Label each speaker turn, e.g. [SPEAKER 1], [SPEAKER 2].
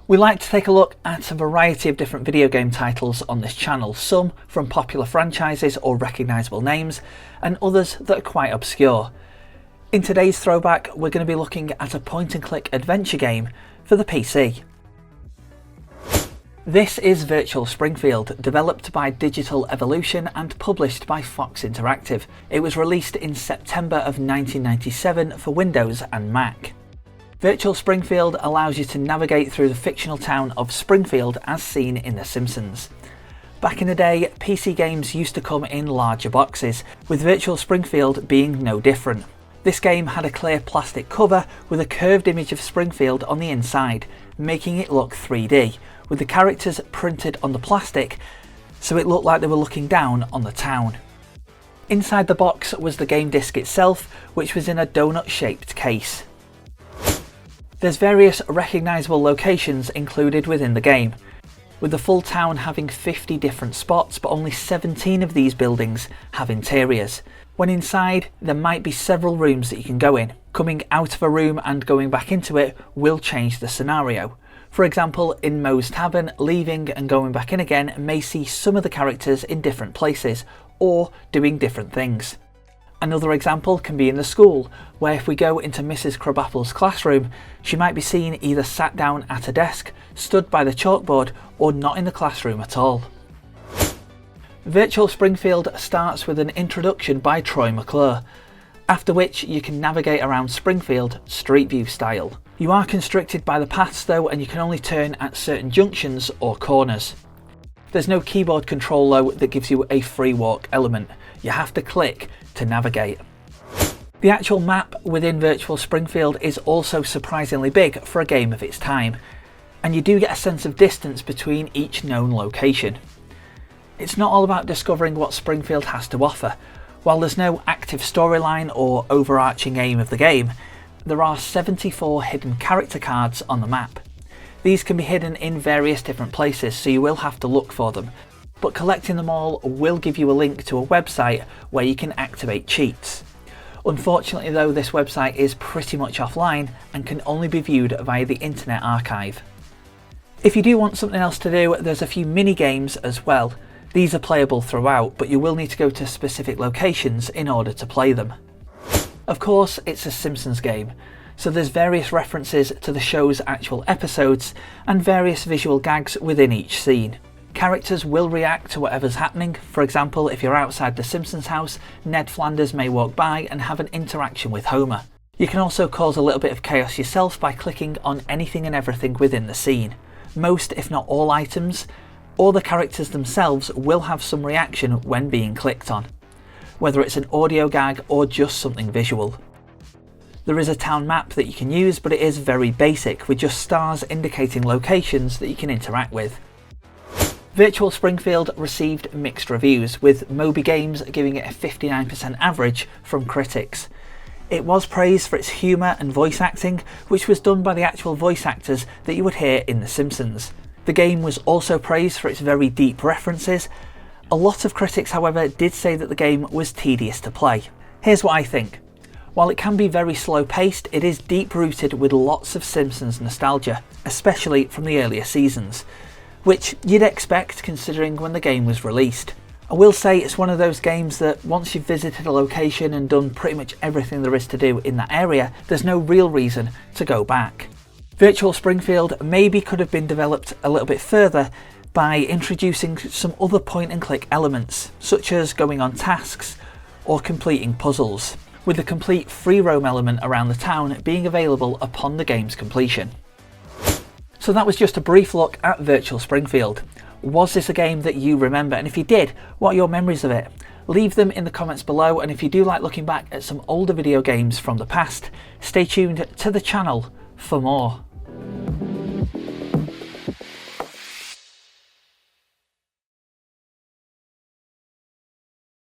[SPEAKER 1] We like to take a look at a variety of different video game titles on this channel, some from popular franchises or recognisable names, and others that are quite obscure. In today's throwback, we're going to be looking at a point-and-click adventure game for the PC. This is Virtual Springfield, developed by Digital Evolution and published by Fox Interactive. It was released in September of 1997 for Windows and Mac. Virtual Springfield allows you to navigate through the fictional town of Springfield as seen in The Simpsons. Back in the day, PC games used to come in larger boxes, with Virtual Springfield being no different. This game had a clear plastic cover with a curved image of Springfield on the inside, making it look 3D, with the characters printed on the plastic so it looked like they were looking down on the town. Inside the box was the game disc itself, which was in a donut-shaped case. There's various recognisable locations included within the game, with the full town having 50 different spots, but only 17 of these buildings have interiors. When inside, there might be several rooms that you can go in. Coming out of a room and going back into it will change the scenario. For example, in Moe's Tavern, leaving and going back in again may see some of the characters in different places, or doing different things. Another example can be in the school, where if we go into Mrs. Crabapple's classroom, she might be seen either sat down at a desk, stood by the chalkboard, or not in the classroom at all. Virtual Springfield starts with an introduction by Troy McClure, after which you can navigate around Springfield Street View style. You are constricted by the paths though, and you can only turn at certain junctions or corners. There's no keyboard control though that gives you a free walk element. You have to click to navigate. The actual map within Virtual Springfield is also surprisingly big for a game of its time, and you do get a sense of distance between each known location. It's not all about discovering what Springfield has to offer. While there's no active storyline or overarching aim of the game, there are 74 hidden character cards on the map. These can be hidden in various different places, so you will have to look for them, but collecting them all will give you a link to a website where you can activate cheats. Unfortunately though, this website is pretty much offline and can only be viewed via the Internet Archive. If you do want something else to do, there's a few mini games as well. These are playable throughout, but you will need to go to specific locations in order to play them. Of course, it's a Simpsons game, so there's various references to the show's actual episodes and various visual gags within each scene. Characters will react to whatever's happening. For example, if you're outside the Simpsons house, Ned Flanders may walk by and have an interaction with Homer. You can also cause a little bit of chaos yourself by clicking on anything and everything within the scene. Most, if not all items, or the characters themselves will have some reaction when being clicked on, whether it's an audio gag or just something visual. There is a town map that you can use, but it is very basic, with just stars indicating locations that you can interact with. Virtual Springfield received mixed reviews, with Moby Games giving it a 59% average from critics. It was praised for its humour and voice acting, which was done by the actual voice actors that you would hear in The Simpsons. The game was also praised for its very deep references. A lot of critics, however, did say that the game was tedious to play. Here's what I think. While it can be very slow paced, it is deep rooted with lots of Simpsons nostalgia, especially from the earlier seasons, which you'd expect considering when the game was released. I will say it's one of those games that once you've visited a location and done pretty much everything there is to do in that area, there's no real reason to go back. Virtual Springfield maybe could have been developed a little bit further by introducing some other point and click elements, such as going on tasks or completing puzzles, with the complete free roam element around the town being available upon the game's completion. So that was just a brief look at Virtual Springfield. Was this a game that you remember? And if you did, what are your memories of it? Leave them in the comments below, and if you do like looking back at some older video games from the past, stay tuned to the channel for more.